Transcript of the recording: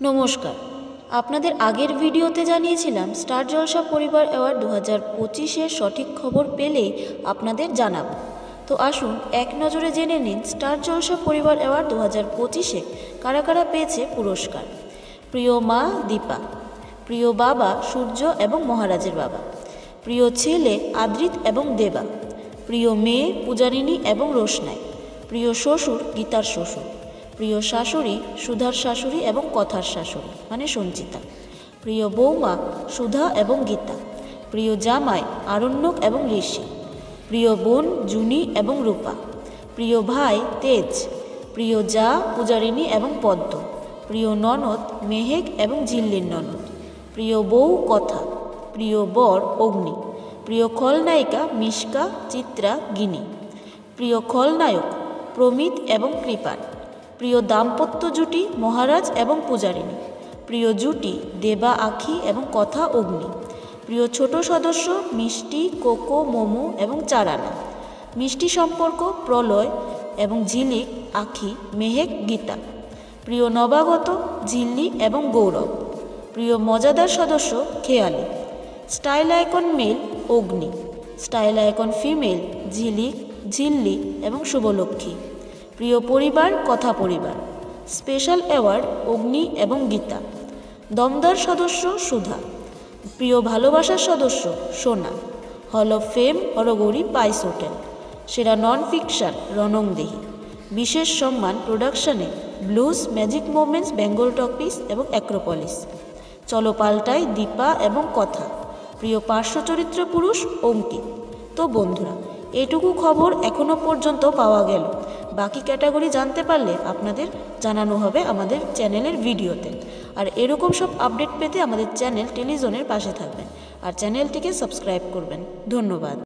নমস্কার। আপনাদের আগের ভিডিওতে জানিয়েছিলাম স্টার জলসা পরিবার অ্যাওয়ার্ড 2025-এর সঠিক খবর পেলেই আপনাদের জানাবো। তো আসুন এক নজরে জেনে নিন স্টার জলসা পরিবার অ্যাওয়ার্ড 2025-এ কারা কারা পেয়েছে পুরস্কার। প্রিয় মা দীপা, প্রিয় বাবা সূর্য এবং মহারাজের বাবা, প্রিয় ছেলে আদ্রিত এবং দেবা, প্রিয় মেয়ে পূজারিনী এবং রোশনাই, প্রিয় শ্বশুর গীতার শ্বশুর, প্রিয় শাশুড়ি সুধার শাশুড়ি এবং কথার শাশুড়ি মানে সঞ্চিতা, প্রিয় বৌমা সুধা এবং গীতা, প্রিয় জামাই আরণ্যক এবং ঋষি, প্রিয় বোন জুনি এবং রূপা, প্রিয় ভাই তেজ, প্রিয় জা পূজারিনী এবং পদ্ম, প্রিয় ননদ মেহেক এবং ঝিল্লির ননদ, প্রিয় বউ কথা, প্রিয় বর অগ্নি, প্রিয় খলনায়িকা মিশকা চিত্রা গিনি, প্রিয় খলনায়ক প্রমিত এবং কৃপান, প্রিয় দাম্পত্য জুটি মহারাজ এবং পূজারিনী, প্রিয় জুটি দেবা আখি এবং কথা অগ্নি, প্রিয় ছোট সদস্য মিষ্টি কোকো মোমো এবং চারানা, মিষ্টি সম্পর্ক প্রলয় এবং ঝিলিক আখি মেহেক গীতা, প্রিয় নবাগত ঝিল্লি এবং গৌরব, প্রিয় মজাদার সদস্য খেয়ালি, স্টাইল আইকন মেল অগ্নি, স্টাইল আইকন ফিমেল ঝিলিক ঝিল্লি এবং শুভলক্ষ্মী, প্রিয় পরিবার কথা পরিবার, স্পেশাল অ্যাওয়ার্ড অগ্নি এবং গীতা, দমদার সদস্য সুধা, প্রিয় ভালোবাসার সদস্য সোনা, হল অফ ফেম হরগৌরী পাইস হোটেল, সেরা নন ফিকশন রণংদেহী, বিশেষ সম্মান প্রোডাকশনে ব্লুজ ম্যাজিক মোমেন্টস বেঙ্গল টপিস এবং অ্যাক্রোপলিস, চলো পাল্টাই দীপা এবং কথা, প্রিয় পার্শ্ব চরিত্র পুরুষ অঙ্কিত। তো বন্ধুরা, এটুকু খবর এখনও পর্যন্ত পাওয়া গেল। বাকি ক্যাটাগরি জানতে পারলে আপনাদের জানানো হবে আমাদের চ্যানেলের ভিডিওতে। আর এরকম সব আপডেট পেতে আমাদের চ্যানেল টেলিজনের পাশে থাকবেন আর চ্যানেলটিকে সাবস্ক্রাইব করবেন। ধন্যবাদ।